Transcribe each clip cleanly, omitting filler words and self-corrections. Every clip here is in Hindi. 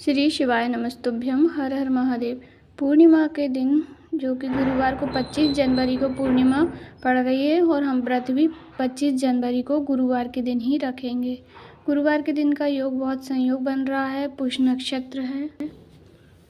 श्री शिवाय नमस्तुभ्यम। हर हर महादेव। पूर्णिमा के दिन जो कि गुरुवार को 25 जनवरी को पूर्णिमा पड़ रही है और हम व्रत भी 25 जनवरी को गुरुवार के दिन ही रखेंगे। गुरुवार के दिन का योग बहुत संयोग बन रहा है। पुष्य नक्षत्र है।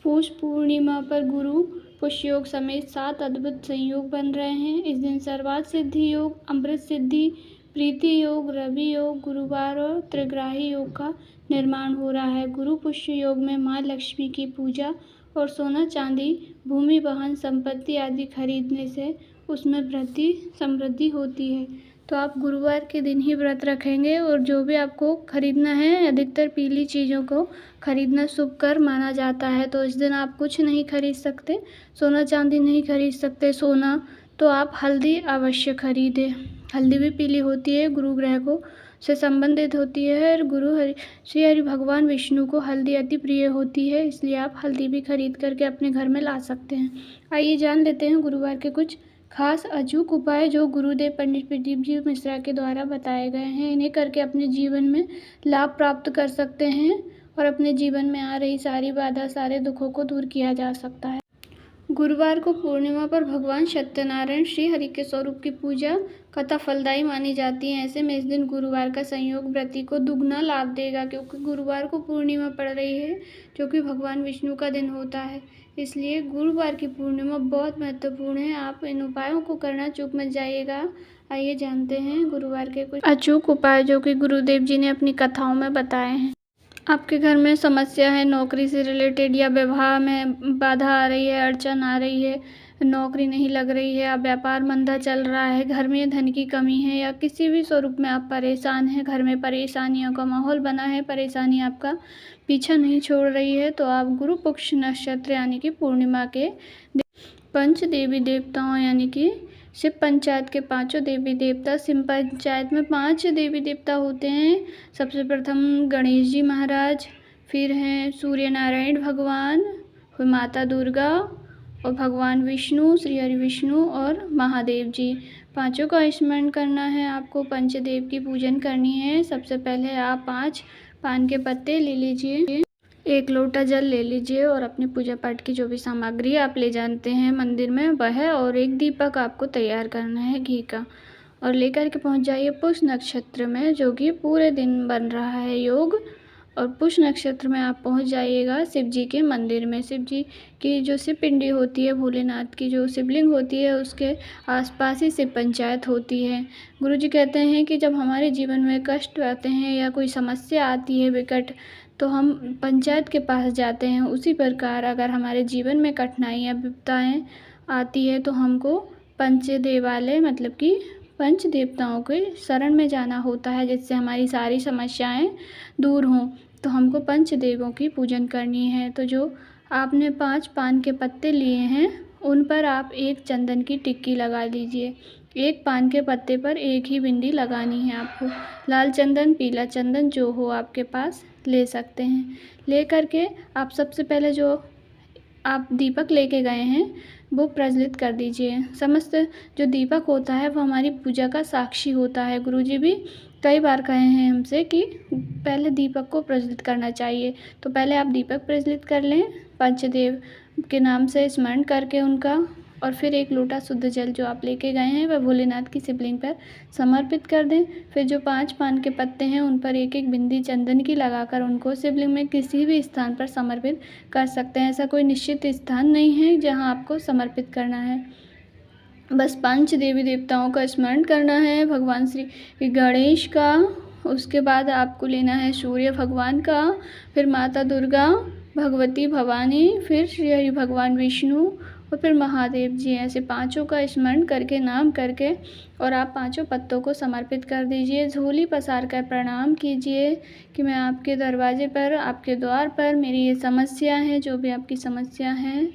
पुष्य पूर्णिमा पर गुरु पुष्य योग समेत 7 अद्भुत संयोग बन रहे हैं। इस दिन सर्वार्थ सिद्धि योग, अमृत सिद्धि, प्रीति योग, रवि योग, गुरुवार और त्रिग्राही योग का निर्माण हो रहा है। गुरु पुष्य योग में माँ लक्ष्मी की पूजा और सोना चांदी, भूमि वाहन संपत्ति आदि खरीदने से उसमें वृद्धि समृद्धि होती है। तो आप गुरुवार के दिन ही व्रत रखेंगे और जो भी आपको खरीदना है, अधिकतर पीली चीज़ों को खरीदना शुभ कर माना जाता है। तो इस दिन आप कुछ नहीं खरीद सकते, सोना चांदी नहीं खरीद सकते। सोना तो आप हल्दी अवश्य खरीदें। हल्दी भी पीली होती है, गुरु ग्रह को से संबंधित होती है और श्री हरि भगवान विष्णु को हल्दी अति प्रिय होती है, इसलिए आप हल्दी भी खरीद करके अपने घर में ला सकते हैं। आइए जान लेते हैं गुरुवार के कुछ खास अचूक उपाय जो गुरुदेव पंडित प्रदीप जी मिश्रा के द्वारा बताए गए हैं। इन्हें करके अपने जीवन में लाभ प्राप्त कर सकते हैं और अपने जीवन में आ रही सारी बाधा, सारे दुखों को दूर किया जा सकता है। गुरुवार को पूर्णिमा पर भगवान सत्यनारायण श्री हरि के स्वरूप की पूजा कथा फलदायी मानी जाती है। ऐसे में इस दिन गुरुवार का संयोग व्रती को दुगना लाभ देगा, क्योंकि गुरुवार को पूर्णिमा पड़ रही है जो कि भगवान विष्णु का दिन होता है। इसलिए गुरुवार की पूर्णिमा बहुत महत्वपूर्ण है। आप इन उपायों को करना चूक मत जाइएगा। आइए जानते हैं गुरुवार के कुछ अचूक उपाय जो कि गुरुदेव जी ने अपनी कथाओं में बताए हैं। आपके घर में समस्या है, नौकरी से रिलेटेड या विवाह में बाधा आ रही है, अड़चन आ रही है, नौकरी नहीं लग रही है, या व्यापार मंदा चल रहा है, घर में धन की कमी है, या किसी भी स्वरूप में आप परेशान हैं, घर में परेशानियों का माहौल बना है, परेशानी आपका पीछा नहीं छोड़ रही है, तो आप गुरु पुष्य नक्षत्र यानी कि पूर्णिमा के पंच देवी देवताओं यानी कि शिव पंचायत के 5 देवी देवता, शिव पंचायत में 5 देवी देवता होते हैं। सबसे प्रथम गणेश जी महाराज, फिर हैं सूर्य नारायण भगवान, फिर माता दुर्गा और भगवान विष्णु, श्री हरि विष्णु और महादेव जी। 5 का स्मरण करना है आपको, पंचदेव की पूजन करनी है। सबसे पहले आप 5 पान के पत्ते ले लीजिए, 1 लोटा जल ले लीजिए और अपनी पूजा पाठ की जो भी सामग्री आप ले जानते हैं मंदिर में वह, और 1 दीपक आपको तैयार करना है घी का, और लेकर के पहुंच जाइए पुष्य नक्षत्र में जो कि पूरे दिन बन रहा है योग। और पुष्य नक्षत्र में आप पहुंच जाइएगा शिव जी के मंदिर में। शिव जी की जो शिव पिंडी होती है, भोलेनाथ की जो शिवलिंग होती है, उसके आसपास ही शिव पंचायत होती है। गुरु जी कहते हैं कि जब हमारे जीवन में कष्ट आते हैं या कोई समस्या आती है विकट, तो हम पंचायत के पास जाते हैं। उसी प्रकार अगर हमारे जीवन में कठिनाइयाँ विपदाएँ आती है तो हमको पंचदेवालय मतलब कि पंच देवताओं के शरण में जाना होता है, जिससे हमारी सारी समस्याएं दूर हों। तो हमको पंच देवों की पूजन करनी है। तो जो आपने 5 पान के पत्ते लिए हैं उन पर आप 1 चंदन की टिक्की लगा लीजिए। 1 पान के पत्ते पर 1 ही बिंदी लगानी है आपको। लाल चंदन, पीला चंदन जो हो आपके पास ले सकते हैं। ले करके आप सबसे पहले जो आप दीपक लेके गए हैं वो प्रज्वलित कर दीजिए। समस्त जो दीपक होता है वो हमारी पूजा का साक्षी होता है। गुरुजी भी कई बार कहे हैं हमसे कि पहले दीपक को प्रज्वलित करना चाहिए। तो पहले आप दीपक प्रज्वलित कर लें पंचदेव के नाम से स्मरण करके उनका, और फिर 1 लोटा शुद्ध जल जो आप लेके गए हैं वह भोलेनाथ की शिवलिंग पर समर्पित कर दें। फिर जो 5 पान के पत्ते हैं उन पर 1-1 बिंदी चंदन की लगाकर उनको शिवलिंग में किसी भी स्थान पर समर्पित कर सकते हैं। ऐसा कोई निश्चित स्थान नहीं है जहां आपको समर्पित करना है। बस 5 देवी देवताओं का स्मरण करना है, भगवान श्री गणेश का, उसके बाद आपको लेना है सूर्य भगवान का, फिर माता दुर्गा, भगवती भवानी, फिर श्री हरि भगवान विष्णु और फिर महादेव जी। ऐसे 5 का स्मरण करके नाम करके और आप 5 पत्तों को समर्पित कर दीजिए। झोली पसार कर प्रणाम कीजिए कि मैं आपके दरवाजे पर, आपके द्वार पर मेरी ये समस्या है, जो भी आपकी समस्या है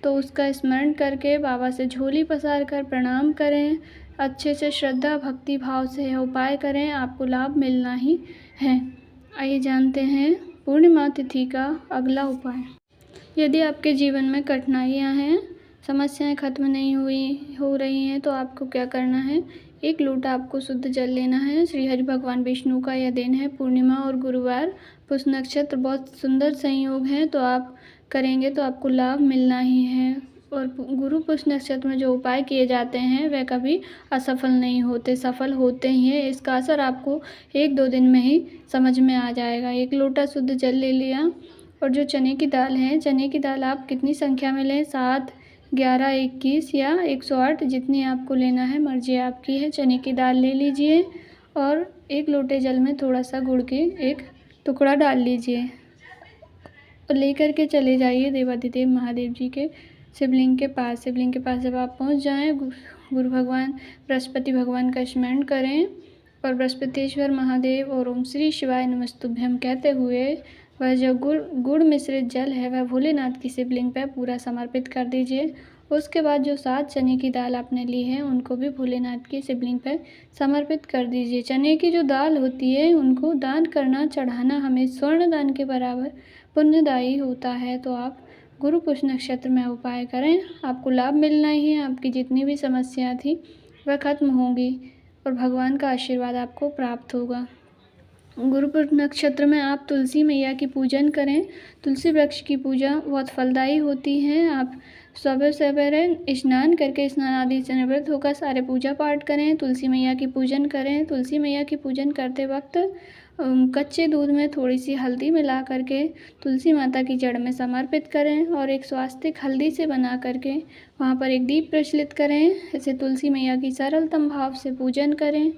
तो उसका स्मरण करके बाबा से झोली पसार कर प्रणाम करें। अच्छे से श्रद्धा भक्ति भाव से उपाय करें, आपको लाभ मिलना ही है। आइए जानते हैं पूर्णिमा तिथि का अगला उपाय। यदि आपके जीवन में कठिनाइयाँ हैं, समस्याएं खत्म नहीं हो रही हैं, तो आपको क्या करना है, 1 लोटा आपको शुद्ध जल लेना है। श्री हरि भगवान विष्णु का यह दिन है पूर्णिमा और गुरुवार पुष्य नक्षत्र बहुत सुंदर संयोग है, तो आप करेंगे तो आपको लाभ मिलना ही है। और गुरु पुष्य नक्षत्र में जो उपाय किए जाते हैं वह कभी असफल नहीं होते, सफल होते ही हैं। इसका असर आपको 1-2 दिन में ही समझ में आ जाएगा। 1 लोटा शुद्ध जल ले लिया, और जो चने की दाल है, चने की दाल आप कितनी संख्या में लें, 7, 11, 21 या 108, जितनी आपको लेना है मर्जी आपकी है। चने की दाल ले लीजिए और 1 लोटे जल में थोड़ा सा गुड़ के एक टुकड़ा डाल लीजिए और लेकर के चले जाइए देवाधिदेव महादेव जी के शिवलिंग के पास। शिवलिंग के पास जब आप पहुंच जाएं, गुरु भगवान बृहस्पति भगवान का स्मरण करें और बृहस्पतिश्वर महादेव और ओम श्री शिवाय नमस्तुभ्यम कहते हुए वह जो गुड़ मिश्रित जल है वह भोलेनाथ की शिवलिंग पर पूरा समर्पित कर दीजिए। उसके बाद जो 7 चने की दाल आपने ली है उनको भी भोलेनाथ की शिवलिंग पर समर्पित कर दीजिए। चने की जो दाल होती है उनको दान करना, चढ़ाना हमें स्वर्ण दान के बराबर पुण्यदायी होता है। तो आप गुरु पुष्य नक्षत्र में उपाय करें, आपको लाभ मिलना ही है। आपकी जितनी भी समस्या थी वह खत्म होंगी और भगवान का आशीर्वाद आपको प्राप्त होगा। गुरु पुष्य नक्षत्र में आप तुलसी मैया की पूजन करें। तुलसी वृक्ष की पूजा बहुत फलदायी होती है। आप सुबह सवेरे स्नान करके, स्नान आदि से निवृत्त होकर सारे पूजा पाठ करें, तुलसी मैया की पूजन करें। तुलसी मैया की पूजन करते वक्त कच्चे दूध में थोड़ी सी हल्दी मिला करके तुलसी माता की जड़ में समर्पित करें और एक स्वास्तिक हल्दी से बना करके वहाँ पर एक दीप प्रज्वलित करें। ऐसे तुलसी मैया की सरलतम भाव से पूजन करें।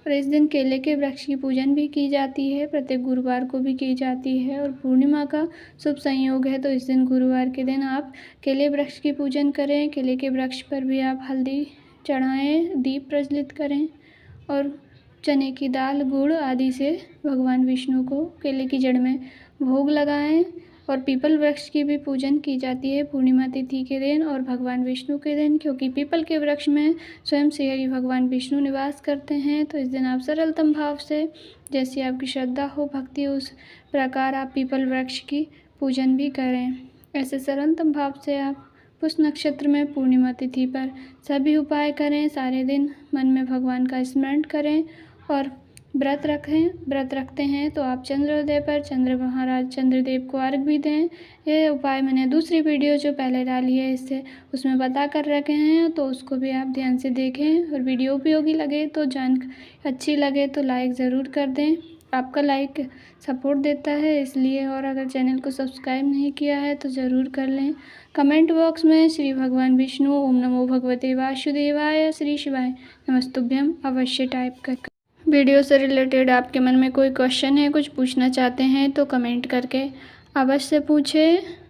और इस दिन केले के वृक्ष की पूजन भी की जाती है, प्रत्येक गुरुवार को भी की जाती है। और पूर्णिमा का शुभ संयोग है, तो इस दिन गुरुवार के दिन आप केले वृक्ष की पूजन करें। केले के वृक्ष पर भी आप हल्दी चढ़ाएं, दीप प्रज्वलित करें और चने की दाल, गुड़ आदि से भगवान विष्णु को केले की जड़ में भोग लगाएं। और पीपल वृक्ष की भी पूजन की जाती है पूर्णिमा तिथि के दिन और भगवान विष्णु के दिन, क्योंकि पीपल के वृक्ष में स्वयं श्री हरि भगवान विष्णु निवास करते हैं। तो इस दिन आप सरलतम भाव से, जैसी आपकी श्रद्धा हो, भक्ति हो, उस प्रकार आप पीपल वृक्ष की पूजन भी करें। ऐसे सरलतम भाव से आप पुष्य नक्षत्र में पूर्णिमा तिथि पर सभी उपाय करें। सारे दिन मन में भगवान का स्मरण करें और व्रत रखते हैं तो आप चंद्रोदय पर चंद्र महाराज चंद्रदेव को अर्घ भी दें। ये उपाय मैंने दूसरी वीडियो जो पहले डाली है इससे उसमें बता कर रखे हैं, तो उसको भी आप ध्यान से देखें। और वीडियो उपयोगी लगे तो अच्छी लगे तो लाइक ज़रूर कर दें। आपका लाइक सपोर्ट देता है इसलिए। और अगर चैनल को सब्सक्राइब नहीं किया है तो ज़रूर कर लें। कमेंट बॉक्स में श्री भगवान विष्णु, ओम नमो भगवते वासुदेवाय, श्री शिवाय नमस्तुभ्यम अवश्य टाइप कर। वीडियो से रिलेटेड आपके मन में कोई क्वेश्चन है, कुछ पूछना चाहते हैं तो कमेंट करके अवश्य पूछें।